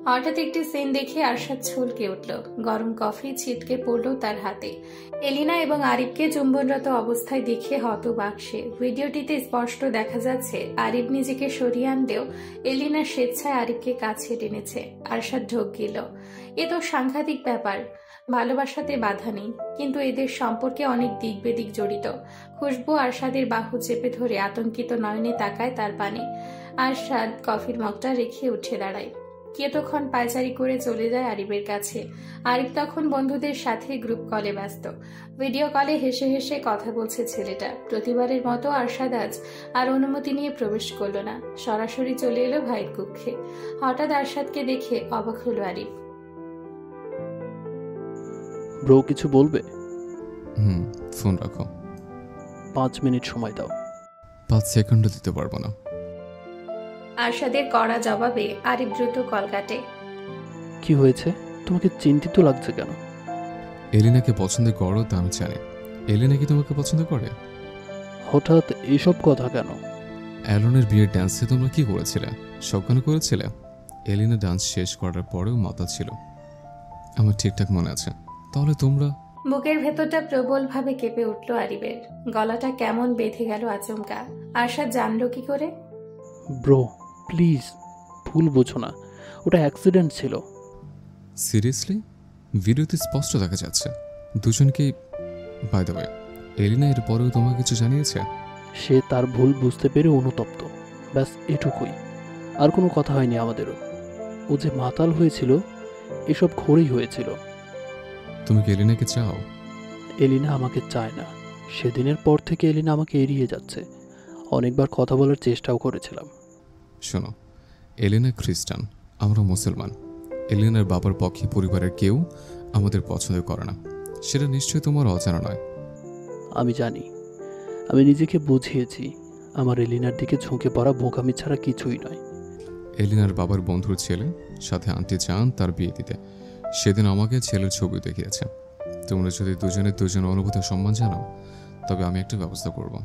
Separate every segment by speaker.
Speaker 1: হঠাৎ একটি সিন দেখে আরশাদ ছলকে উঠল। গরম কফি ছিটকে পড়ল তার হাতে। এলিনা এবং আরিফকে চুম্বনরত অবস্থায় দেখে হতবাক সে। ভিডিওটিতে স্পষ্ট দেখা যাচ্ছে আরিফ নিজেকে সরিয়ে আনলেও এলিনা স্বেচ্ছায় আরিফকে কাছে টেনেছে। আরশাদ ঢোক গেল। এ তো সাংঘাতিক ব্যাপার। ভালোবাসাতে বাধা নেই, কিন্তু এদের সম্পর্কে অনেক দিক বেদিক জড়িত। খুশবু আরশাদের বাহু চেপে ধরে আতঙ্কিত নয়নে তাকায় তার পানে। আরশাদ কফির মগটা রেখে উঠে দাঁড়ায়। কতক্ষণ পায়চারি করে চলে যায় আরিফের কাছে। আরিফ তখন বন্ধুদের সাথে গ্রুপ কলে ব্যস্ত। ভিডিও কলে হেসে হেসে কথা বলছে ছেলেটা। প্রতিবারের মতো আরশাদ আজ আর অনুমতি নিয়ে প্রবেশ করলো না, সরাসরি চলে এলো ভাইয়ের কক্ষে। হঠাৎ আরশাদকে দেখে অবাক হলো আরিফ।
Speaker 2: ব্রো কিছু বলবে?
Speaker 3: ফোন রাখো।
Speaker 2: 5 মিনিট সময় দাও।
Speaker 3: 5 সেকেন্ডও দিতে পারবো না।
Speaker 1: আরশাদের কড়া জবাবে আরিফ দ্রুত কল কাটে।
Speaker 2: কি হয়েছে? তোমাকে চিন্তিত লাগছে কেন?
Speaker 3: এলিনাকে পছন্দ করো তা আমি জানি। এলিনা কি তোমাকে পছন্দ করে?
Speaker 2: হঠাৎ এসব কথা কেন?
Speaker 3: অ্যালনের বিয়ের ডান্সে তোমরা কি করেছিলে? সজ্ঞান করেছিলে? এলিনা ডান্স শেষ করার পরেও মাতা ছিল, আমার ঠিকঠাক মনে আছে। তাহলে তোমরা?
Speaker 1: বুকের ভেতরটা প্রবলভাবে কেঁপে উঠল আরিফের। গলাটা কেমন বেঁধে গেল আচমকা। আরশাদ জানলো কি করে?
Speaker 2: ব্রো প্লিজ, ভুল বোঝো না, ওটা অ্যাক্সিডেন্ট ছিল।
Speaker 3: সিরিয়াসলি? ভিডিওতে স্পষ্ট দেখা যাচ্ছে দুজনকেই। বাই দ্য ওয়ে, এলিনা এর পরেও তোমাকে কিছু জানিয়েছে?
Speaker 2: সে তার ভুল বুঝতে পেরে অনুতপ্ত, ব্যাস এটুকুই। আর কোনো কথা হয়নি আমাদেরও। ও যে মাতাল হয়েছিল এসব ঘোরেই হয়েছিল।
Speaker 3: তুমি কি এলিনাকে চাও?
Speaker 2: এলিনা আমাকে চায় না। সেদিনের পর থেকে এলিনা আমাকে এড়িয়ে যাচ্ছে। অনেকবার কথা বলার চেষ্টাও করেছিলাম।
Speaker 3: শোনো, এলিনা খ্রিস্টান, আমরা মুসলমান। এলিনার বাবার পক্ষে পরিবারের কেউ আমাদের পছন্দ করে না, সেটা নিশ্চয়ই তোমার অজানা নয়।
Speaker 2: আমি জানি, আমি নিজেকে বুঝিয়েছি। আমার এলিনার দিকে ঝুঁকে পড়া বোকামি ছাড়া কিছুই নয়।
Speaker 3: এলিনার বাবার বন্ধুর ছেলে সাথে আন্টি চান তার বিয়ে দিতে। সেদিন আমাকে ছেলের ছবি দেখিয়েছে। তোমরা যদি দুজনের অনুভূতি সম্মান জানাও, তবে আমি একটা ব্যবস্থা করব।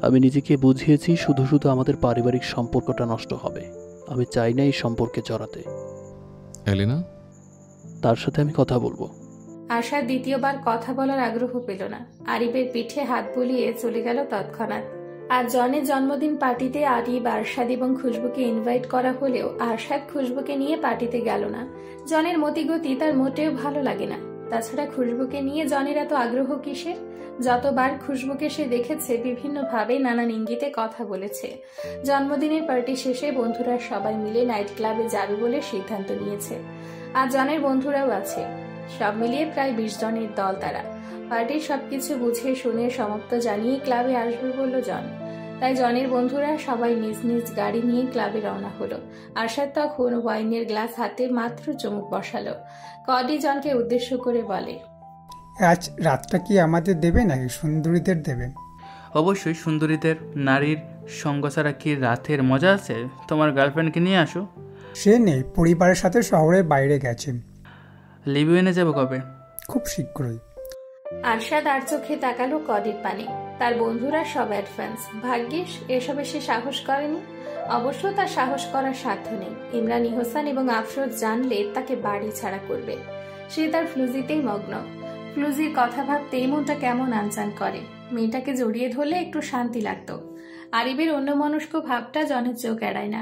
Speaker 2: আমি নিজেকে বুঝিয়েছি শুধু শুধু আমাদের পারিবারিক সম্পর্কটা নষ্ট হবে। আমি চাই না এই সম্পর্কে জড়াতে।
Speaker 3: এলিনা?
Speaker 2: তার সাথে আমি কথা বলবো।
Speaker 1: আরশাদ দ্বিতীয়বার কথা বলার আগ্রহ পেল না। আরিফের পিঠে হাত বুলিয়ে চলে গেল তৎক্ষণাৎ। আর জনের জন্মদিন পার্টিতে আরিফ, আরশাদ এবং খুশবুকে ইনভাইট করা হলেও আরশাদ খুশবুকে নিয়ে পার্টিতে গেল না। জনের মতিগতি তার মোটেও ভালো লাগে না। তাছাড়া খুশবুকে নিয়ে জনের এত আগ্রহ কিসের? যতবার খুশবুকে সে দেখেছে বিভিন্নভাবে নানান ইঙ্গিতে কথা বলেছে। জন্মদিনের পার্টি শেষে বন্ধুরা সবাই মিলে নাইট ক্লাবে যাবে বলে সিদ্ধান্ত নিয়েছে। আর জনের বন্ধুরাও আছে। সব মিলিয়ে প্রায় 20 জনের দল তারা। পার্টির সবকিছু বুঝে শুনে সমাপ্ত জানিয়ে ক্লাবে আসবে বলল জন। তাই জনের বন্ধুরা সবাই নিজ নিজ গাড়ি নিয়ে ক্লাবে রওনা হলো। আরশাদ তখন ওয়াইনের গ্লাস হাতে মাত্র চুমুক বসালো। কডি জনকে উদ্দেশ্য করে বলে,
Speaker 4: আজ রাতটা কি আমাদের দেবে নাকি সুন্দরীদের দেবে?
Speaker 5: অবশ্যই সুন্দরীদের। নারীর সঙ্গ ছাড়া কি রাতের মজা আছে? তোমার গার্লফ্রেন্ডকে নিয়ে আসো।
Speaker 4: সে নেই, পরিবারের সাথে শহরের বাইরে গেছে।
Speaker 5: লিবিয়ানে যাবো কবে?
Speaker 4: খুব শীঘ্রই।
Speaker 1: আরশাদ আর চোখে তাকালো কডির পানে। তার বন্ধুরা সব অ্যাডভান্স। ভাগ্যিস এসবে সে সাহস করেনি। অবশ্য তার সাহস করার সাধ্য নেই। ইমরান ইহসান এবং আফরোজ জানলে তাকে বাড়ি ছাড়া করবে। সে তার ফ্লুজিতেই মগ্ন। ফ্লুজির কথা ভাবতেই মনটা কেমন আনচান করে। মেয়েটাকে জড়িয়ে ধরলে একটু শান্তি লাগতো। আরিফের অন্যমনস্ক ভাবটা জনের চোখ এড়ায় না।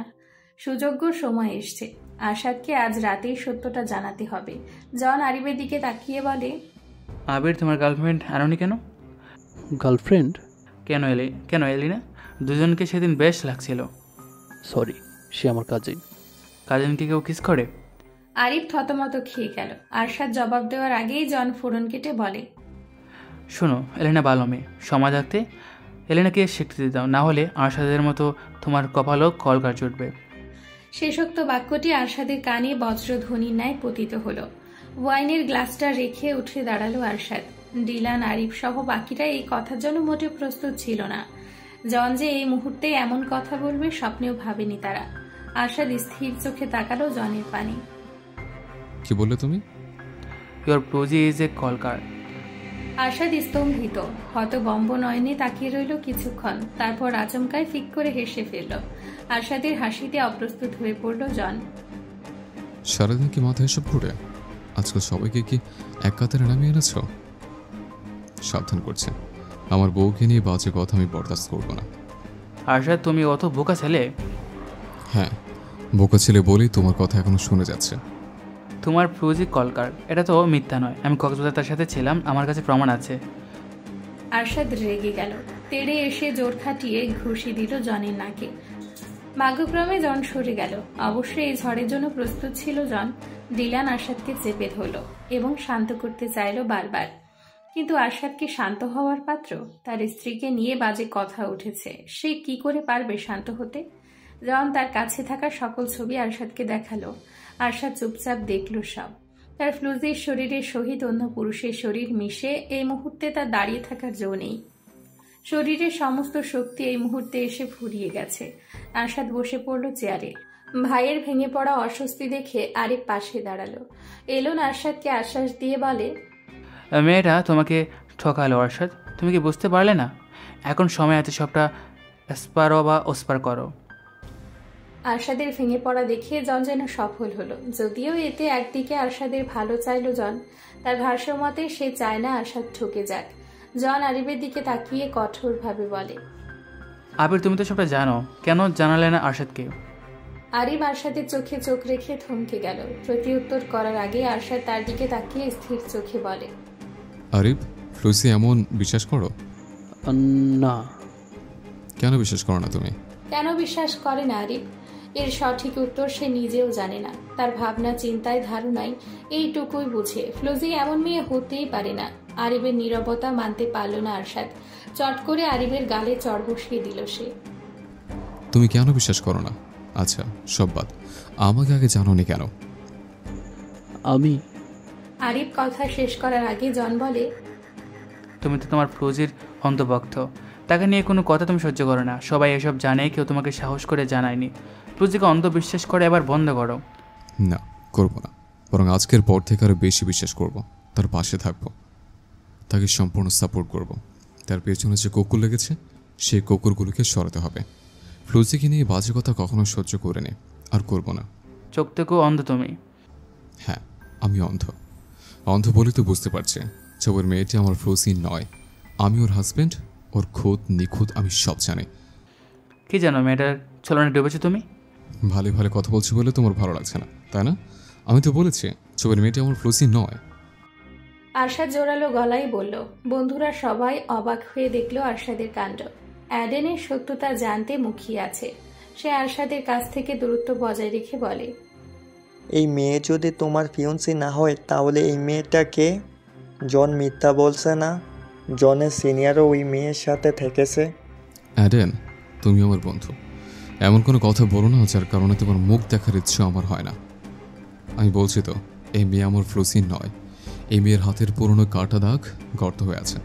Speaker 1: সুযোগ্য সময় এসছে। আরশাদকে আজ রাতেই সত্যটা জানাতে হবে। জন আরিফের দিকে তাকিয়ে বলে,
Speaker 5: আবির, তোমার গার্লফ্রেন্ড আনোনি কেন?
Speaker 2: গার্লফ্রেন্ড?
Speaker 5: কেন এলি না? দুজনকে সেদিন বেশ লাগছিল।
Speaker 2: সরি, সে আমার কাজিন।
Speaker 5: কাজিনকে কেউ কিস করে?
Speaker 1: আরিফ থতমত খেয়ে গেল। আরশাদ জবাব দেওয়ার আগেই জন ফোড়ন কেটে বলে,
Speaker 5: শোনো, এলিনা ভালো মেয়ে। সমাজ থাকতে এলিনাকে স্বীকৃতি দাও, না হলে আরশাদের মতো তোমার কপালও কলকার চুটবে।
Speaker 1: শেষোক্ত বাক্যটি আরশাদের কানে বজ্রধ্বনির ন্যায় পতিত হলো। ওয়াইনের গ্লাসটা রেখে উঠে দাঁড়ালো আরশাদ। ডিলান, আরিফ সহ বাকিরা এই কথার জন্য মোটেও প্রস্তুত ছিল না। জন যে এই মুহূর্তে এমন কথা বলবে স্বপ্নেও ভাবেনি তারা। আরশাদ স্থির চোখে তাকালো জনের পানে।
Speaker 3: কি বললে তুমি?
Speaker 5: ইওর প্রোজি ইজ এ কলকার।
Speaker 1: আরশাদ স্তম্ভিত, হতবম্ব নয়নে তাকিয়ে রইল কিছুক্ষণ। তারপর আচমকায় ফিক করে হেসে ফেলল। আরশাদের হাসিতে অপ্রস্তুত হয়ে পড়ল জন।
Speaker 3: সারাদিন কি মাথায় এসব ঘুরে? আজকাল সবাইকে কি এক কাতারে নামিয়ে এনেছ? সাবধান করছে, আমার বউকে নিয়ে বাজে কথা আমি বরদাস্ত করবো না।
Speaker 5: আরশাদ, তুমি অত বোকা ছেলে?
Speaker 3: হ্যাঁ, বোকা ছেলে বলেই তোমার কথা এখনো শুনে যাচ্ছে।
Speaker 5: তোমার ফৌজি কলকার, এটা তো মিথ্যা নয়। আমি কক্সবাজার তার সাথে ছিলাম, আমার কাছে প্রমাণ আছে।
Speaker 1: আরশাদ রেগে গেল, তেড়ে এসে জোর খাটিয়ে ঘুষি দিল জনের নাকে। ভাগ্যক্রমে জন সরে গেল। অবশ্যই এই ঝড়ের জন্য প্রস্তুত ছিল জন। ডিলান আরশাদকে চেপে ধরল এবং শান্ত করতে চাইল বারবার, কিন্তু আরশাদ কি শান্ত হওয়ার পাত্র? তার স্ত্রীকে নিয়ে বাজে কথা উঠেছে, সে কি করে পারবে শান্ত হতে? জন তার কাছে থাকা সকল ছবি আরশাদকে দেখালো। আরশাদ চুপচাপ দেখল সব। তার ফ্লুজির শরীরের সহিত অন্য পুরুষের শরীর মিশে এই মুহূর্তে তার দাঁড়িয়ে থাকার জো নেই। শরীরের সমস্ত শক্তি এই মুহূর্তে এসে ফুরিয়ে গেছে। আরশাদ বসে পড়ল চেয়ারে। ভাইয়ের ভেঙে পড়া অস্বস্তি দেখে আরিফ পাশে দাঁড়ালো। এলোন আরশাদকে আশ্বাস দিয়ে বলে,
Speaker 5: মেয়েটা তোমাকে ঠকালো আরশাদ, তুমি কি বুঝতে পারলে না? এখন সময় আছে সবটা স্পারো বা ওস্পার করো।
Speaker 1: আরশাদের ভেঙে পড়া দেখে জন যেন সফল হলো। যদিও এতে একদিকে আরশাদের ভালো চাইল জন, তার ভাষ্যমতে সে চায় না আরশাদ ঠকে যাক। জন আরিফের দিকে তাকিয়ে কঠোরভাবে বলে,
Speaker 5: আবির, তুমি তো সবটা জানো, কেন জানালে না আরশাদকে?
Speaker 1: আরিফ আরশাদের চোখে চোখ রেখে থমকে গেল। প্রতি উত্তর করার আগে আরশাদ তার দিকে তাকিয়ে স্থির চোখে বলে,
Speaker 3: আরিফ, ফ্লুসি এমন বিশ্বাস করো?
Speaker 2: না।
Speaker 3: কেন বিশ্বাস করো না তুমি?
Speaker 1: কেন বিশ্বাস করে না আরিফ? এর সঠিক উত্তর সে নিজেও জানে না। তার ভাবনা, চিন্তায়, ধারণায় এইটুকুই বুঝে ফ্লুজি এমন মেয়ে হতেই পারে না। আরিফের নীরবতা মানতে পারল না আরশাদ। চট করে আরিফের গালে চড় বসিয়ে দিল সে।
Speaker 3: তুমি কেন বিশ্বাস করো না? আচ্ছা, সব বাদ, আমাকে আগে জানোনি কেন?
Speaker 2: আমি
Speaker 1: আরিফ কথা শেষ করার আগে জন বলে,
Speaker 5: তুমি তো তোমার ফৌজির অন্তর্ভুক্ত, তাকে নিয়ে কোনো কথা তুমি সহ্য করো না। সবাই এসব জানে, কেউ তোমাকে সাহস করে জানায়নি। ফৌজিকে অন্ধবিশ্বাস করে এবার বন্ধ করো।
Speaker 3: না, করবো না। বরং আজকের পর থেকে আরো বেশি বিশ্বাস করব, তার পাশে থাকবো, তাকে সম্পূর্ণ সাপোর্ট করব। তার পেছনে যে কুকুর লেগেছে সেই কুকুরগুলোকে সরাতে হবে। ফ্লুজিকে নিয়ে বাজে কথা কখনো সহ্য করে নে, আর করব না।
Speaker 5: চোখ থেকেও অন্ধ তুমি।
Speaker 3: হ্যাঁ, আমি অন্ধ। অন্ধ বলে তো বুঝতে পারছি যে ওর মেয়েটি আমার ফ্লুজি নয়। আমি ওর হাজব্যান্ড, ওর খোদ নিখুঁত আমি সব জানি।
Speaker 5: কি জানো মেয়েটার ছলনে ডুবেছো তুমি?
Speaker 3: ভালো ভালো কথা বলছি বলে তোমার ভালো লাগছে না, তাই না? আমি তো বলেছি ওর মেয়েটি আমার ফ্লুজি নয়।
Speaker 1: আরশাদ জোরালো গলায় বলল। বন্ধুরা সবাই অবাক হয়ে দেখলো আরশাদের কাণ্ড। অ্যাডেনের সত্যতা জানতে মুখিয়ে আছে। সে আরশাদের কাছ থেকে দূরত্ব বজায় রেখে বলে,
Speaker 6: এই মেয়ে যদি তোমার ফিয়ন্সি না হয় তাহলে এই মেয়েটা কে? জন মিথ্যা বলছে না? জনের সিনিয়রও ওই মেয়ের সাথে থেকেছে।
Speaker 3: অ্যাডেন, তুমি আমার বন্ধু, এমন কোনো কথা বলো না যার কারণে তোমার মুখ দেখার ইচ্ছে আমার হয় না। আমি বলছি তো, এই মেয়ে আমার ফ্লুসি নয়। এই মেয়ের হাতের পুরনো কাটা দাগ গর্ত হয়ে আছে।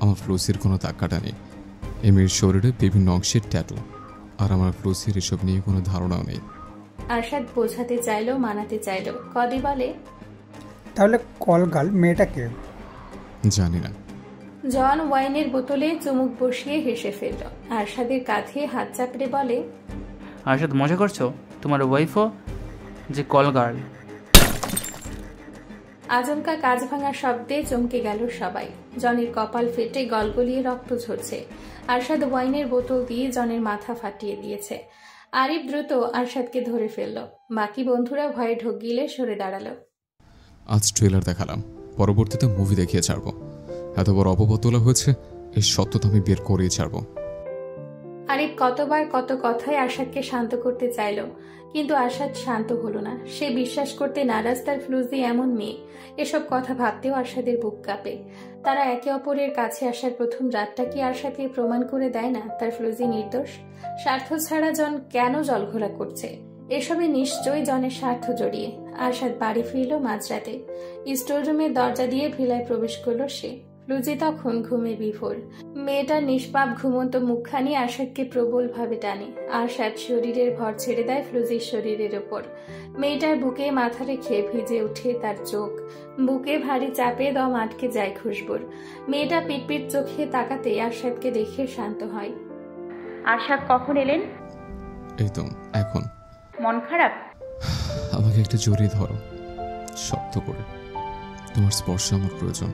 Speaker 3: আমার ফ্লুসির কোনো দাগ কাটা নেই। এই মেয়ের শরীরে বিভিন্ন অংশের ট্যাটু, আর আমার ফ্লুসির এসব নিয়ে কোনো ধারণাও নেই।
Speaker 1: আরশাদ বোঝাতে চাইলো, মানাতে চাইলো। কদি বলে,
Speaker 4: তাহলে কলগাল মেয়েটাকে?
Speaker 3: জানি না।
Speaker 1: জন ওয়াইনের বোতলে চুমুক বসিয়ে হেসে ফেলল। আরশাদের কাঁধে হাত চাপড়ে বলে,
Speaker 5: আরশাদ, মজা করছো? তোমার ওয়াইফও যে কল গার্ল।
Speaker 1: আচমকা কাঁচ ভাঙার শব্দে চমকে গেল সবাই। জনের কপাল ফেটে গলগলিয়ে রক্ত ঝরছে। আরশাদ ওয়াইনের বোতল দিয়ে জনের মাথা ফাটিয়ে দিয়েছে। আরিফ দ্রুত আরশাদকে ধরে ফেলল। বাকি বন্ধুরা ভয়ে ঢোক গিলে সরে দাঁড়ালো।
Speaker 3: আজ ট্রেলার দেখালাম, পরবর্তীতে মুভি দেখিয়ে ছাড়বো। এত বড় অপবাদ তোলা হয়েছে, এই সত্যতা আমি বের করেই ছাড়বো।
Speaker 1: আরিফ কতবার কত কথায় আরশাদকে শান্ত করতে চাইল, কিন্তু আরশাদ শান্ত হলো না। সে বিশ্বাস করতে নারাজ তার ফ্লুজি এমন মেয়ে। এসব কথা ভাবতেও আরশাদের বুক কাঁপে। তারা একে অপরের কাছে আসার প্রথম রাতটা কি আরশাদকে প্রমাণ করে দেয় না তার ফ্লুজি নির্দোষ? স্বার্থ ছাড়া জন কেন জলঘোলা করছে? এসবে নিশ্চয়ই জনের স্বার্থ জড়িয়ে। আরশাদ বাড়ি ফিরল মাঝরাতে। স্টোর রুমের দরজা দিয়ে ভিলায় প্রবেশ করলো সে। ফ্লুজি তখন ঘুমে বিভোর। মেয়েটার নিষ্পাপ ঘুমন্ত মুখখানি আরশাদকে প্রবলভাবে টানে। আরশাদ শরীরের ভর ছেড়ে দেয় ফ্লুজির শরীরের ওপর। মেয়েটার বুকে মাথা রেখে ভিজে উঠে তার চোখ। বুকে ভারী চাপে দম আটকে যায় খুশবুর। মেয়েটা পিটপিট চোখে তাকাতে আরশাদকে দেখে শান্ত হয়।
Speaker 7: আরশাদ, কখন এলেন?
Speaker 3: এই তো এখন।
Speaker 7: মন খারাপ?
Speaker 3: আমাকে একটু জড়িয়ে ধরো, শক্ত করে। তোমার স্পর্শে আমার প্রয়োজন,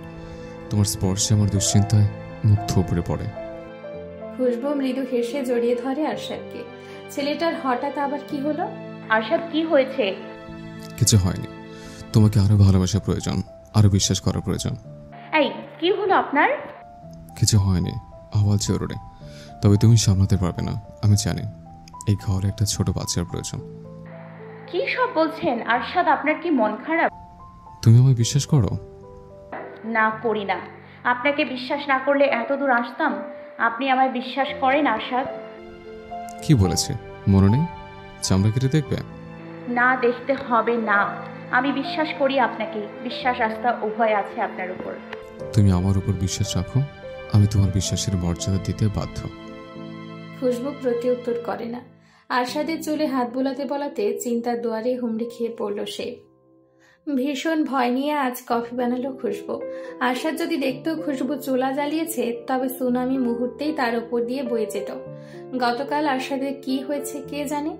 Speaker 3: তোমার স্পর্শে আমার দুশ্চিন্তায় মুখ থুবড়ে পড়ে।
Speaker 1: খুশবু মৃদু হেসে জড়িয়ে ধরে আরশাদকে। ছেলেটার হঠাৎ আবার কি হলো?
Speaker 7: আরশাদ, কি হয়েছে?
Speaker 3: কিছু হয়নি, তোমাকে আরো ভালোবাসা প্রয়োজন, আরো বিশ্বাস করা প্রয়োজন।
Speaker 7: এই, কি হলো আপনার?
Speaker 3: কিছু হয়নি, আওয়াজ জরুরি, তবে তুমি সামলাতে পারবে না আমি জানি। এই ঘরে একটা ছোট বাচ্চার প্রয়োজন।
Speaker 7: কি সব বলছেন আরশাদ? আপনার কি মন খারাপ?
Speaker 3: তুমি আমায় বিশ্বাস করো?
Speaker 7: না, করি না। আপনাকে বিশ্বাস না করলে এত দূর আসতাম? আপনি আমায় বিশ্বাস করেন আরশাদ?
Speaker 3: কি বলেছে মনে নেই? চামড়া কেটে দেখবে?
Speaker 7: না, দেখতে হবে না। আমি বিশ্বাস করি আপনাকে। বিশ্বাস আস্থা উভয় আছে আপনার উপর।
Speaker 3: তুমি আমার উপর বিশ্বাস রাখো, আমি তোমার বিশ্বাসের মর্যাদা দিতে বাধ্য।
Speaker 1: খুশবু প্রত্যুত্তর করে না। আরশাদের চুলে হাত বোলাতে বলাতে চিন্তার দুয়ারে হুমড়ি খেয়ে পড়ল সে। ভীষণ ভয় নিয়ে আজ কফি বানালো খুশবু। আরশাদ যদি দেখতো খুশবু চুলা জ্বালিয়েছে, তবে সুনামি মুহূর্তেই তার উপর দিয়ে বয়ে যেত। গতকাল আরশাদের কি হয়েছে কে জানে।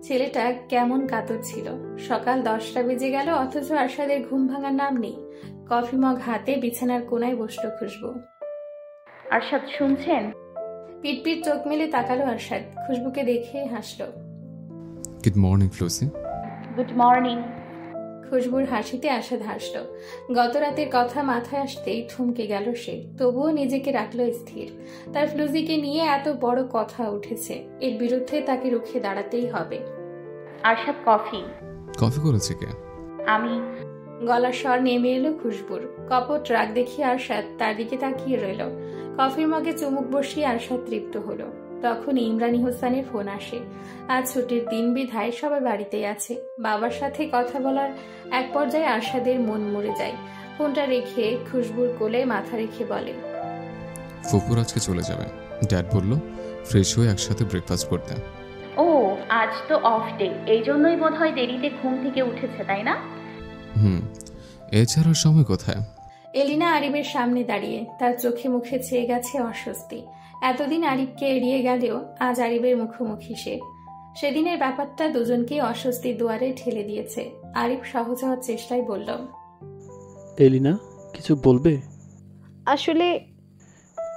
Speaker 1: ছেলেটা কেমন কাতর ছিল। সকাল 10টা বেজে গেল, অথচ আরশাদের ঘুম ভাঙার নাম নেই। কফি মগ হাতে বিছানার কোনায় বসলো খুশবু।
Speaker 7: আরশাদ, শুনছেন?
Speaker 1: পিটপিট চোখ মেলে তাকালো আরশাদ। খুশবুকে দেখে হাসলো।
Speaker 3: গুড মর্নিং ফ্লুসি।
Speaker 7: Good morning.
Speaker 1: খুশবুর হাসিতে আরশাদ হাসলো। গত রাতের কথা মাথায় আসতেই থমকে গেল সে। তবুও নিজেকে রাখলো স্থির। তার ফ্লুজিকে নিয়ে এত বড় কথা উঠেছে, এর বিরুদ্ধে তাকে রুখে দাঁড়াতেই হবে।
Speaker 7: আরশাদ, কফি।
Speaker 3: কফি করেছে কে?
Speaker 7: আমি।
Speaker 1: গলার স্বর নেমে এলো খুশবুর। কপট রাগ দেখিয়ে আরশাদ তার দিকে তাকিয়ে রইল। কফির মগে চুমুক বসিয়ে আরশাদ তৃপ্ত হলো। তখন ইমরানি হোসেনের ফোন আসে। আজ ছুটির দিন বিধায় সবাই বাড়িতেই আছে। বাবার সাথে কথা বলার এক পর্যায়ে আরশাদের মন মরে যায়। ফোনটা রেখে খুশবুর কোলে মাথা রেখে বলে,
Speaker 3: ফুপুর আজকে চলে যাবে। ড্যাড বলল ফ্রেশ হয়ে একসাথে ব্রেকফাস্ট করতে।
Speaker 7: ও, আজ তো অফ ডে, এই জন্যই বোধহয় দেরিতে ঘুম থেকে উঠেছে, তাই না?
Speaker 3: এছাড়া সময় কোথায়?
Speaker 1: এলিনা আরিবের সামনে দাঁড়িয়ে, তার চোখে মুখে ছেয়ে গেছে অস্বস্তি। এতদিন আরিবকে এড়িয়ে গেলেও আজ আরিবের মুখোমুখি সে। সেদিনের ব্যাপারটা দুজনকেই অস্বস্তির দুয়ারে ঠেলে দিয়েছে। আরিব সহজ হওয়ার চেষ্টায় বলল,
Speaker 2: এলিনা, কিছু বলবে?
Speaker 8: আসলে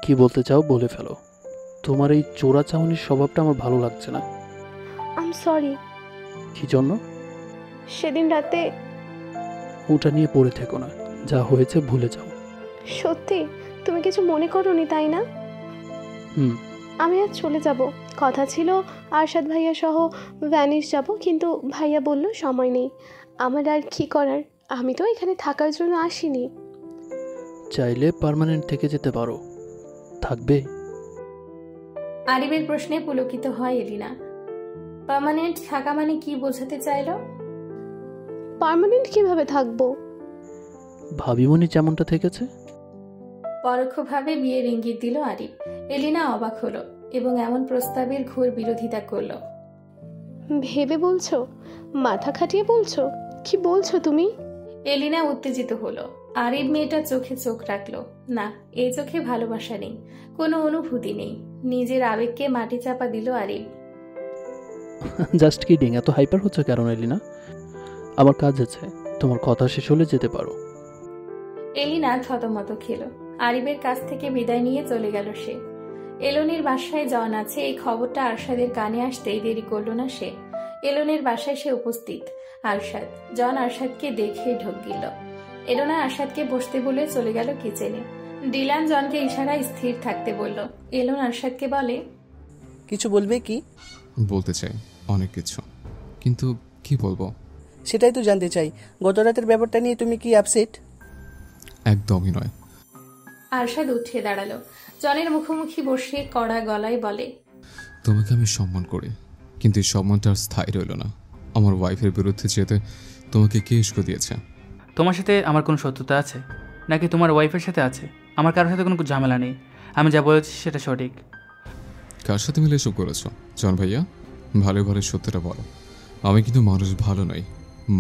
Speaker 2: কি বলতে চাও বলে ফেলো। তোমার এই চোরা চাহনির স্বভাবটা আমার ভালো লাগছে না।
Speaker 8: I am sorry.
Speaker 2: কি জন্য?
Speaker 8: সেদিন রাতে।
Speaker 2: ওটা নিয়ে পড়ে থেকো না, যা হয়েছে ভুলে যাও।
Speaker 8: সত্যি তুমি কিছু মনে করোনি, তাই না? আমি আজ চলে যাব। কথা ছিল আরশাদ ভাইয়া সহ ভ্যানিশ যাব, কিন্তু ভাইয়া বলল সময় নেই। আমার আর কি করার, আমি তো এখানে থাকার জন্য আসিনি।
Speaker 2: চাইলে পার্মানেন্ট থেকে যেতে পারো। থাকবে?
Speaker 1: আরিবের প্রশ্নে পুলকিত হয় এলিনা। পার্মানেন্ট থাকা মানে কি বোঝাতে চাইল?
Speaker 8: পার্মানেন্ট কিভাবে থাকবো?
Speaker 2: ভাবিমনি যেমনটা থেকেছে।
Speaker 1: পরোক্ষভাবে বিয়ের ইঙ্গিত দিল আরিব। এলিনা অবাক হলো এবং এমন প্রস্তাবের ঘোর বিরোধিতা করল।
Speaker 8: ভেবে বলছো? মাথা খাটিয়ে বলছো? কি বলছো তুমি?
Speaker 1: এলিনা উত্তেজিত হলো। আরিব মেয়েটা চোখে চোখ রাখলো। না, এই চোখে ভালোবাসা নেই, কোনো অনুভূতি নেই। নিজের আবেগকে মাটি চাপা দিল আরিব।
Speaker 2: Just kidding. এত হাইপার হচ্ছে কারণ এলিনা, আমার কাজ আছে। তোমার কথা শেষ হলে যেতে পারো।
Speaker 1: এলিনা থতমত খেল। আরিবের কাছ থেকে বিদায় নিয়ে চলে গেল সে। এলনির বাসায় জন আছে এই খবরটা আরশাদের কানে আসতেই দেরি করল না সে। এলনের বাসায় সে উপস্থিত। আরশাদ। জন আরশাদকে দেখেই ঢোক গিল। এলোনা আরশাদকে বসতে বলে চলে গেল কিচেনে। ডিলান জনকে ইশারায় স্থির থাকতে বলল। এলন আরশাদকে বলে,
Speaker 9: কিছু বলবে কি?
Speaker 3: বলতে চাই অনেক কিছু, কিন্তু কি বলবো
Speaker 9: সেটাই তো জানতে চাই। গত রাতের ব্যাপারটা নিয়ে তুমি কি আপসেট?
Speaker 3: একদমই নয়।
Speaker 1: আরশাদ উঠে দাঁড়ালো। জনের মুখোমুখি বসে কড়া গলায় বলে,
Speaker 3: তোমাকে আমি সম্মান করি, কিন্তু এই সম্মানটা আর স্থায়ী রইল না। আমার ওয়াইফের বিরুদ্ধে যেতে তোমাকে কে ইস্কো দিয়েছে?
Speaker 5: তোমার সাথে আমার কোনো শত্রুতা আছে নাকি তোমার ওয়াইফের সাথে আছে? আমার কারোর সাথে কোনো ঝামেলা নেই। আমি যা বলেছি সেটা সঠিক।
Speaker 3: কার সাথে মিলে এসব করেছো জন ভাইয়া? ভালো ভালো সত্যটা বলো। আমি কিন্তু মানুষ ভালো নই,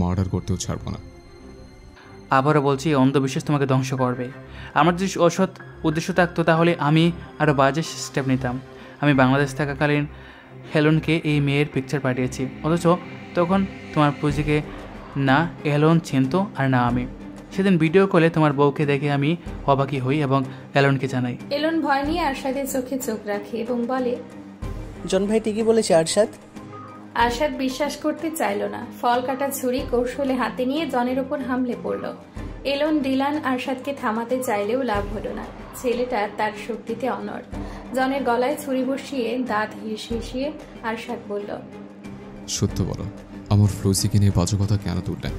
Speaker 3: মার্ডার করতেও ছাড়বো না।
Speaker 5: আবারও বলছি, অন্ধবিশ্বাস তোমাকে ধ্বংস করবে। আমার যদি অসৎ উদ্দেশ্য থাকতো তাহলে আমি আরও বাজে স্টেপ নিতাম। আমি বাংলাদেশ থাকাকালীন হেলনকে এই মেয়ের পিকচার পাঠিয়েছি, অথচ তখন তোমার পুঁজিকে না এলন চিনত আর না আমি। সেদিন ভিডিও কলে তোমার বউকে দেখে আমি অবাকি হই এবং এলনকে জানাই।
Speaker 1: এলন ভয় নিয়ে আরশাদের চোখে চোখ রাখে এবং বলে,
Speaker 9: জন ভাই ঠিকই বলেছে আরশাদ।
Speaker 1: আরশাদ বিশ্বাস করতে চাইল না। ফল কাটা ছুরি কৌশলে হাতে নিয়ে জনের ওপর হামলে পড়ল। এলন ডিলান আরশাদকে থামাতে চাইলেও লাভ হলো না। ছেলেটা তার শক্তিতে অনড়। জনের গলায় ছুরি বসিয়ে দাঁত হিসিয়ে আরশাদ বলল,
Speaker 3: সত্য বলো, আমার ফ্লুসিকে নিয়ে বাজে কথা কেন তুললেন?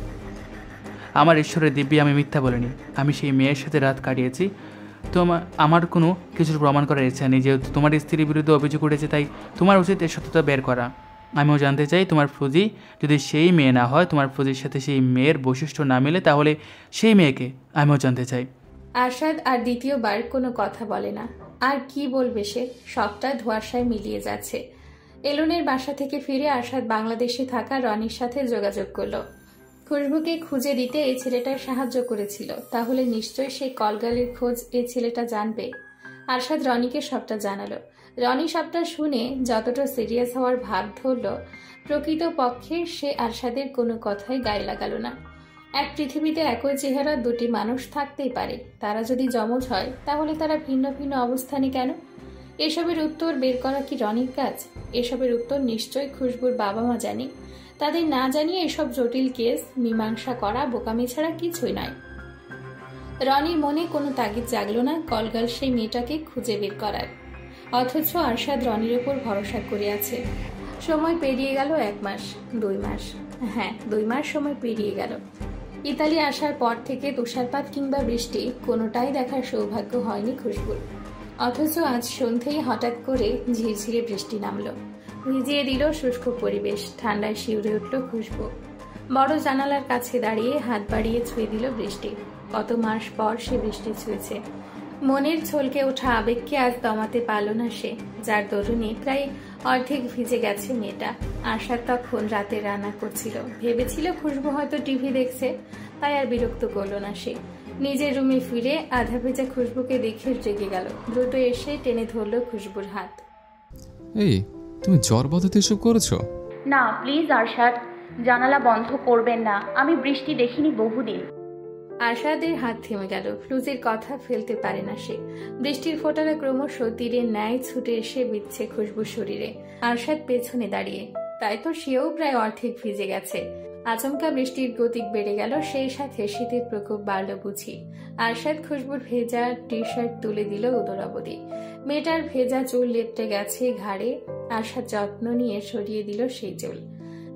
Speaker 5: আমার ঈশ্বরের দিব্যি আমি মিথ্যা বলিনি। আমি সেই মেয়ের সাথে রাত কাটিয়েছি। আমার কোনো কিছুর প্রমাণ করার ইচ্ছা নেই। যেহেতু তোমার স্ত্রীর বিরুদ্ধে অভিযোগ উঠেছে, তাই তোমার উচিত এর সত্যতা বের করা। আমিও জানতে চাই, তোমার ফ্লুজি যদি সেই মেয়ে না হয়, তোমার ফ্লুজির সাথে সেই মেয়ের বৈশিষ্ট্য না মেলে, তাহলে সেই মেয়েকে আমিও জানতে চাই।
Speaker 1: আরশাদ আর দ্বিতীয়বার কোনো কথা বলে না। আর কি বলবে সে? সবটা ধোঁয়াশায় মিলিয়ে যাচ্ছে। এলনের বাসা থেকে ফিরে আরশাদ বাংলাদেশে থাকা রনির সাথে যোগাযোগ করল। খুশবুকে খুঁজে দিতে এই ছেলেটার সাহায্য করেছিল, তাহলে নিশ্চয়ই সেই কলগালের খোঁজ এই ছেলেটা জানবে। আরশাদ রনিকে সবটা জানালো। রনি সবটা শুনে যতটা সিরিয়াস হওয়ার ভাব ধরল, প্রকৃত পক্ষে সে আরশাদের কোনো কথাই গায়ে লাগালো না। এক পৃথিবীতে একই চেহারা দুটি মানুষ থাকতেই পারে। তারা যদি যমজ হয়, তাহলে তারা ভিন্ন ভিন্ন অবস্থানে কেন? এসবের উত্তর বের করা কি রনির কাজ? এসবের উত্তর নিশ্চয়ই খুশবুর বাবা মা জানে। তাদের না জানিয়ে এসব জটিল কেস মীমাংসা করা বোকামি ছাড়া কিছুই নয়। রনির মনে কোনো তাগিদ জাগলো না কলগাল সেই মেয়েটাকে খুঁজে বের করার। অথচ আরশাদ রনির ওপর ভরসা করে আছে। সময় পেরিয়ে গেল 1 মাস, 2 মাস, হ্যাঁ 2 মাস সময় পেরিয়ে গেল। ইতালি আসার পর থেকে তুষারপাত কিংবা বৃষ্টি কোনোটাই দেখার সৌভাগ্য হয়নি খুশবুর। অথচ আজ সন্ধ্যেই হঠাৎ করে ঝিরঝিরে বৃষ্টি নামলো, ভিজিয়ে দিল শুষ্ক পরিবেশ। ঠান্ডায় শিউরে উঠল খুশবু। বড় জানালার কাছে দাঁড়িয়ে হাত বাড়িয়ে ছুঁয়ে দিল বৃষ্টি। কত মাস পর সে বৃষ্টি ছুঁয়েছে। মনের ছলকে ওঠা আবেগকে আজ দমাতে পারল না সে, যার দরুনে প্রায় অর্ধেক ভিজে গেছে মেয়েটা। আরশাদ তখন রাতে রান্না করছিল। ভেবেছিল খুশবু হয়তো টিভি দেখছে, তাই আর বিরক্ত করল না সে। নিজের রুমে ফিরে আধা ভেজা খুশবুকে দেখে রেগে গেল। দ্রুত এসে টেনে ধরল খুশবুর হাত।
Speaker 3: এই, তুমি জ্বর বাঁধাতে এসব করেছো?
Speaker 7: না প্লিজ আরশাদ, জানালা বন্ধ করবেন না। আমি বৃষ্টি দেখিনি বহুদিন।
Speaker 1: আরশাদের হাত থেমে গেল। ফ্লুজের কথা ফেলতে পারে না সে। বৃষ্টির ফোঁটারা ক্রমশ তীরের ন্যায় ছুটে এসে বিচ্ছে খুশবুর শরীরে। আরশাদ পেছনে দাঁড়িয়ে, তাই তো সেও প্রায় অর্ধেক ভিজে গেছে। আচমকা বৃষ্টির গতিক বেড়ে গেল, সেই সাথে শীতের প্রকোপ বাড়ল বুঝি। আরশাদ খুশবুর ভেজা টি শার্ট তুলে দিল উদর অবধি। মেয়েটার ভেজা চুল লেপটে গেছে ঘাড়ে। আরশাদ যত্ন নিয়ে সরিয়ে দিল সেই চুল।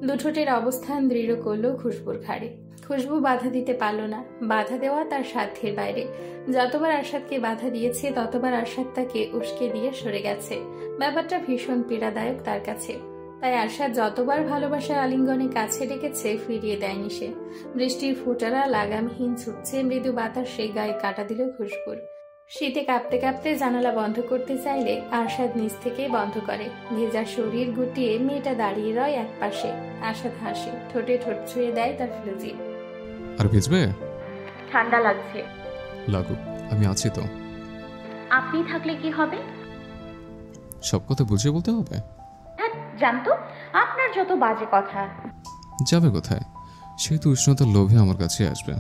Speaker 1: দুঠোঁটের অবস্থান দৃঢ় করল খুশবুর ঘাড়ে। খুশবু বাধা দিতে পারল না। বাধা দেওয়া তার সাধ্যের বাইরে। যতবার আরশাদকে বাধা দিয়েছে, ততবার আরশাদ তাকে উস্কে দিয়ে সরে গেছে। ব্যাপারটা ভীষণ পীড়াদায়ক তার কাছে। তাই আরশাদ যতবার ভালোবাসার আলিঙ্গনে কাছে রেখেছে, ফিরিয়ে দেয়নি সে। বৃষ্টির ফোঁটারা লাগামহীন ছুটছে, মৃদু বাতাসে গায়ে কাটা দিল খুশবুর। শীতে কাঁপতে কাঁপতে জানালা বন্ধ করতে চাইলে আরশাদ নিচ থেকে বন্ধ করে। ভেজা শরীর গুটিয়ে মেয়েটা দাঁড়িয়ে রয় এক পাশে। আরশাদ হাসে, ঠোঁটে ঠোঁট ছুঁয়ে দেয় তার ফ্লুজি।
Speaker 3: আর ভিজবে?
Speaker 7: ঠান্ডা লাগছে।
Speaker 3: লাগুক, আমি আছি তো।
Speaker 7: আপনি থাকলে কি হবে?
Speaker 3: সব কথা বুঝিয়ে বলতে হবে?
Speaker 7: হ্যাঁ জানতো, আপনার যত বাজে কথা।
Speaker 3: যাবে কোথায়? সে তো উষ্ণতার লোভে আমার কাছে আসবে।